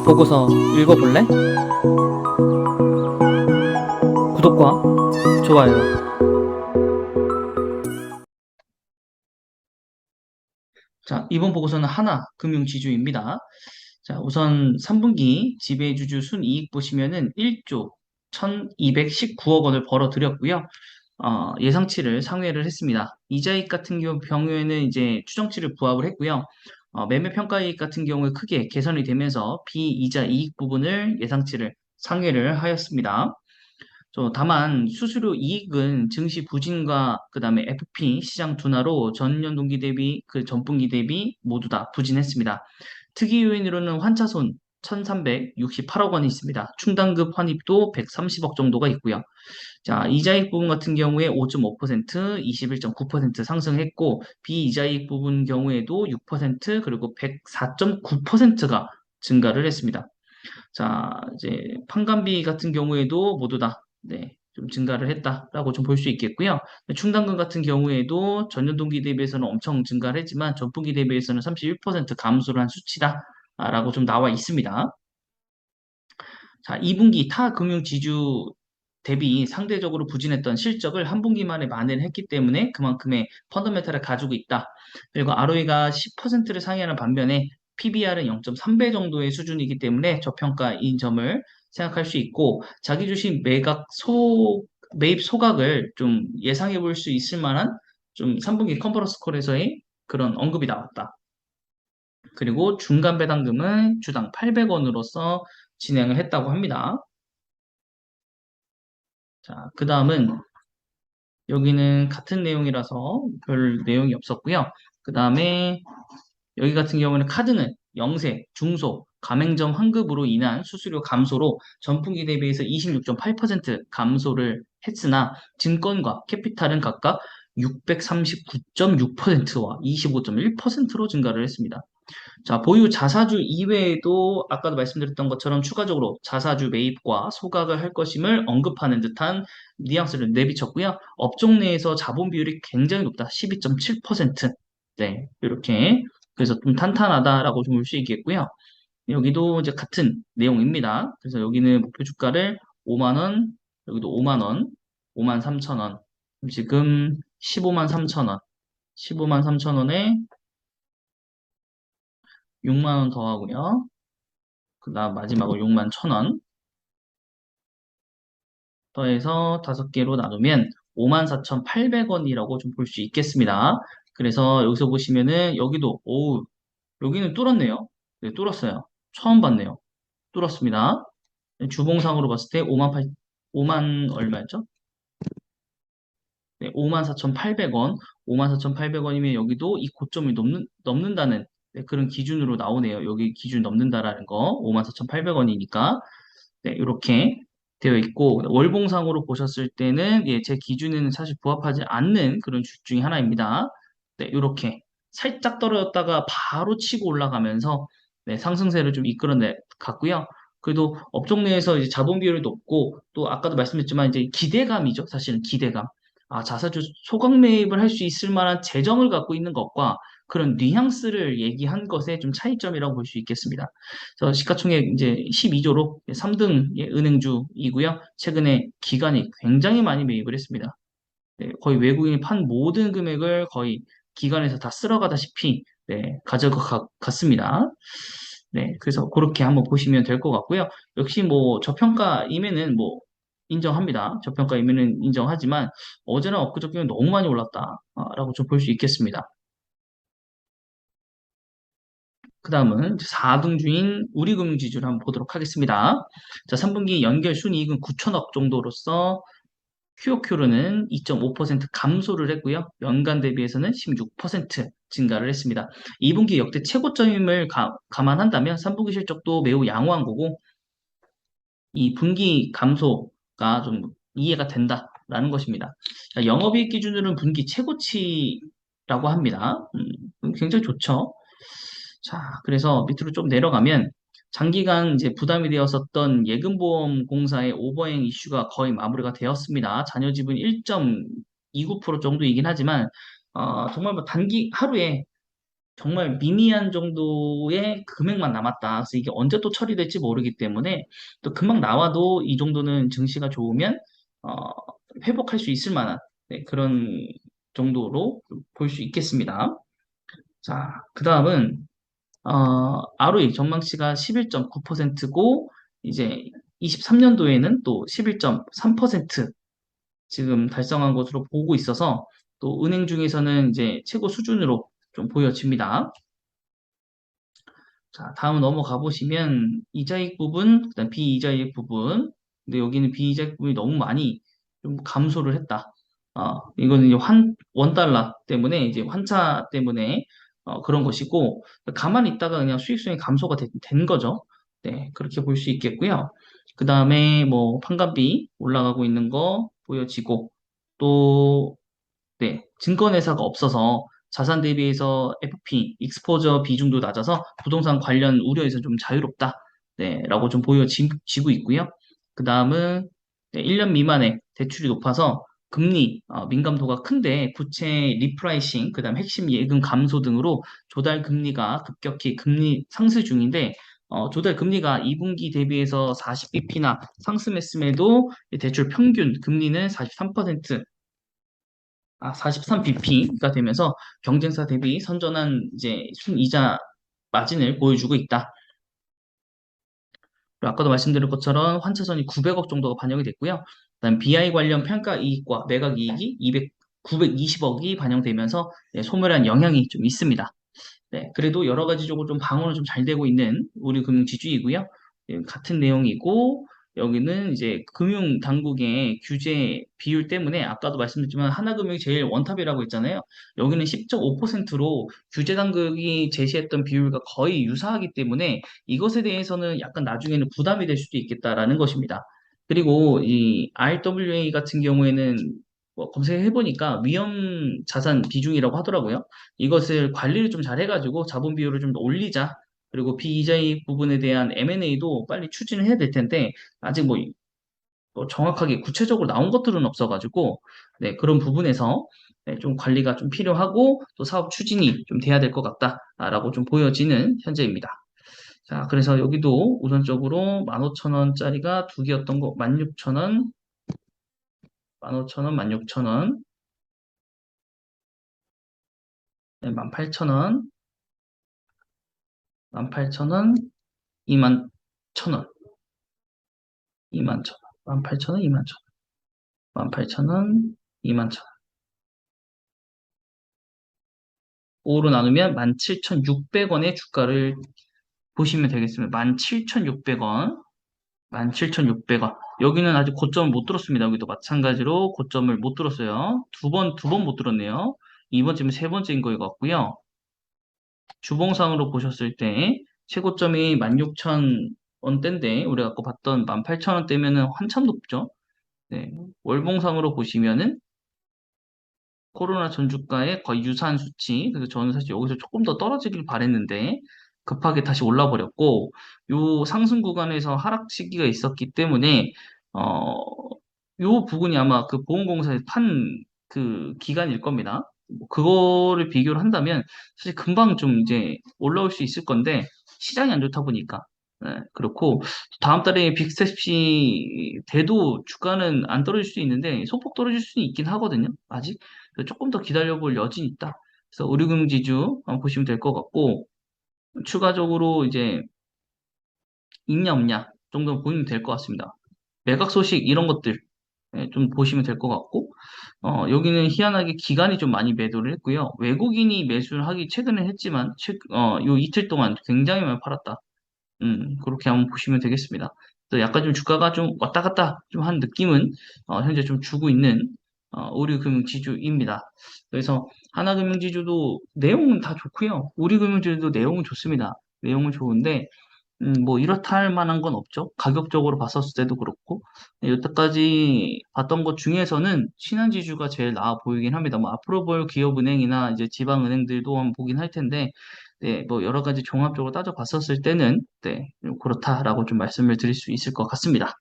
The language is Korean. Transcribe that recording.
보고서 읽어볼래? 구독과 좋아요. 자, 이번 보고서는 하나 금융지주입니다. 자, 우선 3분기 지배주주 순이익 보시면은 1조 1219억 원을 벌어들였고요. 예상치를 상회를 했습니다. 이자익 같은 경우에는 이제 추정치를 부합을 했고요. 매매 평가이익 같은 경우에 크게 개선이 되면서 비이자 이익 부분을 예상치를 상회를 하였습니다. 다만 수수료 이익은 증시 부진과 그다음에 FP 시장 둔화로 전년 동기 대비 그 전분기 대비 모두 다 부진했습니다. 특이 요인으로는 환차손 1,368억 원이 있습니다. 충당급 환입도 130억 정도가 있고요. 자, 이자익 부분 같은 경우에 5.5%, 21.9% 상승했고 비이자익 부분 경우에도 6% 그리고 104.9%가 증가를 했습니다. 자, 이제 판관비 같은 경우에도 모두 다 좀 증가를 했다라고 좀 볼 수 있겠고요. 충당금 같은 경우에도 전년 동기 대비해서는 엄청 증가를 했지만 전분기 대비해서는 31% 감소를 한 수치다라고 좀 나와 있습니다. 자, 2분기 타 금융 지주 대비 상대적으로 부진했던 실적을 한 분기 만에 만회를 했기 때문에 그만큼의 펀더멘탈을 가지고 있다. 그리고 ROE가 10%를 상회하는 반면에 PBR은 0.3배 정도의 수준이기 때문에 저평가인 점을 생각할 수 있고 자기 주식 매입 소각을 좀 예상해 볼 수 있을 만한 좀 3분기 컨퍼런스 콜에서의 그런 언급이 나왔다. 그리고 중간 배당금은 주당 800원으로서 진행을 했다고 합니다. 자, 그 다음은 여기는 같은 내용이라서 별 내용이 없었고요. 그 다음에 여기 같은 경우는 카드는 영세, 중소, 가맹점 환급으로 인한 수수료 감소로 전분기 대비해서 26.8% 감소를 했으나 증권과 캐피탈은 각각 639.6%와 25.1%로 증가를 했습니다. 자, 보유 자사주 이외에도 아까도 말씀드렸던 것처럼 추가적으로 자사주 매입과 소각을 할 것임을 언급하는 듯한 뉘앙스를 내비쳤고요. 업종 내에서 자본 비율이 굉장히 높다. 12.7%. 네, 이렇게. 그래서 좀 탄탄하다라고 좀 볼 수 있겠고요. 여기도 이제 같은 내용입니다. 그래서 여기는 목표 주가를 5만 원, 여기도 5만 원, 5만 3천 원. 지금 15만 3천 원. 15만 3천 원에 6만 원 더하고요. 그다음 마지막으로 6만 1천 원 더해서 5개로 나누면 54,800원이라고 좀 볼 수 있겠습니다. 그래서 여기서 보시면은 여기도 여기는 뚫었네요. 네, 뚫었어요. 처음 봤네요. 뚫었습니다. 주봉상으로 봤을 때 5만 얼마였죠? 네, 54,800원. 54,800원이면 여기도 이 고점을 넘는다는 그런 기준으로 나오네요. 여기 기준 넘는다라는 거. 54,800원이니까. 네, 이렇게 되어 있고 월봉상으로 보셨을 때는 제 기준에는 사실 부합하지 않는 그런 주 중에 하나입니다. 네, 이렇게 살짝 떨어졌다가 바로 치고 올라가면서 상승세를 좀 이끌어내 갔고요. 그래도 업종 내에서 이제 자본 비율이 높고 또 아까도 말씀드렸지만 이제 기대감이죠. 사실은 기대감. 자사주 소각 매입을 할 수 있을 만한 재정을 갖고 있는 것과 그런 뉘앙스를 얘기한 것의 좀 차이점이라고 볼 수 있겠습니다. 그래서 시가총액 이제 12조로 3등의 은행주이고요. 최근에 기관이 굉장히 많이 매입을 했습니다. 네, 거의 외국인이 판 모든 금액을 거의 기관에서 다 쓸어가다시피 가져갔습니다. 네, 그래서 그렇게 한번 보시면 될 것 같고요. 역시 뭐 저평가임에는 뭐 인정합니다. 저평가임에는 인정하지만 어제나 엊그저께는 너무 많이 올랐다라고 좀 볼 수 있겠습니다. 그 다음은 4등주인 우리금융지주를 한번 보도록 하겠습니다. 자, 3분기 연결 순이익은 9천억 정도로서 QOQ로는 2.5% 감소를 했고요. 연간 대비해서는 16% 증가를 했습니다. 2분기 역대 최고점임을 감안한다면 3분기 실적도 매우 양호한 거고 이 분기 감소가 좀 이해가 된다라는 것입니다. 자, 영업이익 기준으로는 분기 최고치라고 합니다. 굉장히 좋죠. 자, 그래서 밑으로 좀 내려가면 장기간 이제 부담이 되었었던 예금보험공사의 오버행 이슈가 거의 마무리가 되었습니다. 잔여 지분 1.29% 정도이긴 하지만 정말 뭐 단기 하루에 정말 미미한 정도의 금액만 남았다. 그래서 이게 언제 또 처리될지 모르기 때문에 또 금방 나와도 이 정도는 증시가 좋으면 어, 회복할 수 있을 만한 네, 그런 정도로 볼 수 있겠습니다. 자, 그 다음은 ROE 전망치가 11.9%고 이제 23년도에는 또 11.3% 지금 달성한 것으로 보고 있어서 또 은행 중에서는 이제 최고 수준으로 좀 보여집니다. 자, 다음 넘어가 보시면 이자익 부분, 그다음 비이자익 부분. 근데 여기는 비이자익 부분이 너무 많이 좀 감소를 했다. 이거는 이제 원달러 때문에 이제 환차 때문에 그런 것이고 가만히 있다가 그냥 수익성이 감소가 된 거죠. 네, 그렇게 볼 수 있겠고요. 그다음에 뭐 판관비 올라가고 있는 거 보여지고 또 네, 증권회사가 없어서 자산 대비해서 FP, 익스포저 비중도 낮아서 부동산 관련 우려에서 좀 자유롭다. 네, 라고 좀 보여지고 있고요. 그 다음은 1년 미만의 대출이 높아서 금리 민감도가 큰데 부채 리프라이싱, 그 다음 핵심 예금 감소 등으로 조달 금리가 급격히 금리 상승 중인데 조달 금리가 2분기 대비해서 40bp나 상승했음에도 대출 평균 금리는 43%, 43bp가 되면서 경쟁사 대비 선전한 이제 순이자 마진을 보여주고 있다. 그리고 아까도 말씀드린 것처럼 환차손이 900억 정도가 반영이 됐고요. 그다음 BI 관련 평가 이익과 매각 이익이 920억이 반영되면서 소멸한 영향이 좀 있습니다. 네, 그래도 여러 가지적으로 좀 방어는 좀 잘 되고 있는 우리 금융지주이고요. 같은 내용이고 여기는 이제 금융 당국의 규제 비율 때문에 아까도 말씀드렸지만 하나금융이 제일 원탑이라고 했잖아요. 여기는 10.5%로 규제 당국이 제시했던 비율과 거의 유사하기 때문에 이것에 대해서는 약간 나중에는 부담이 될 수도 있겠다라는 것입니다. 그리고 이 RWA 같은 경우에는 뭐 검색해 보니까 위험 자산 비중이라고 하더라고요. 이것을 관리를 좀 잘 해가지고 자본 비율을 좀 올리자. 그리고 비이자익 부분에 대한 M&A도 빨리 추진을 해야 될 텐데 아직 뭐 정확하게 구체적으로 나온 것들은 없어가지고 네, 그런 부분에서 네, 좀 관리가 좀 필요하고 또 사업 추진이 좀 돼야 될 것 같다라고 좀 보여지는 현재입니다. 자, 그래서 여기도 우선적으로 15,000원짜리가 두 개였던 거 16,000원, 15,000원, 16,000원, 네, 18,000원, 18,000원, 21,000원, 21,000원, 18,000원, 21,000원, 18,000원, 21,000원. 5로 나누면 17,600원의 주가를 보시면 되겠습니다. 17,600원, 17,600원. 여기는 아직 고점을 못 들었습니다. 여기도 마찬가지로 고점을 못 들었어요. 두 번 못 들었네요. 이번쯤은 세 번째인 것 같고요. 주봉상으로 보셨을 때 최고점이 16,000원대인데 우리가 아까 봤던 18,000원대면은 한참 높죠. 네. 월봉상으로 보시면은 코로나 전주가에 거의 유사한 수치. 그래서 저는 사실 여기서 조금 더 떨어지길 바랬는데 급하게 다시 올라 버렸고 요 상승 구간에서 하락 시기가 있었기 때문에 어, 요 부분이 아마 그 보험공사에 판 그 기간일 겁니다. 뭐 그거를 비교를 한다면 사실 금방 좀 이제 올라올 수 있을 건데 시장이 안 좋다 보니까 네, 그렇고 다음 달에 빅스텝이 돼도 주가는 안 떨어질 수 있는데 소폭 떨어질 수는 있긴 하거든요. 아직 조금 더 기다려볼 여진이 있다. 그래서 의료금지주 보시면 될 것 같고 추가적으로 이제 있냐 없냐 정도 보시면 될 것 같습니다. 매각 소식 이런 것들 좀 보시면 될 것 같고 여기는 희한하게 기관이 좀 많이 매도를 했고요. 외국인이 매수를 하기 최근에 했지만 요 이틀 동안 굉장히 많이 팔았다. 그렇게 한번 보시면 되겠습니다. 또 약간 좀 주가가 좀 왔다 갔다 좀 한 느낌은 현재 좀 주고 있는 우리금융지주입니다. 그래서 하나금융지주도 내용은 다 좋고요. 우리금융지주도 내용은 좋습니다. 내용은 좋은데 뭐 이렇다 할 만한 건 없죠. 가격적으로 봤었을 때도 그렇고 여태까지 봤던 것 중에서는 신한지주가 제일 나아 보이긴 합니다. 뭐 앞으로 볼 기업은행이나 이제 지방은행들도 한번 보긴 할 텐데 네, 뭐 여러 가지 종합적으로 따져봤었을 때는 네, 좀 그렇다라고 좀 말씀을 드릴 수 있을 것 같습니다.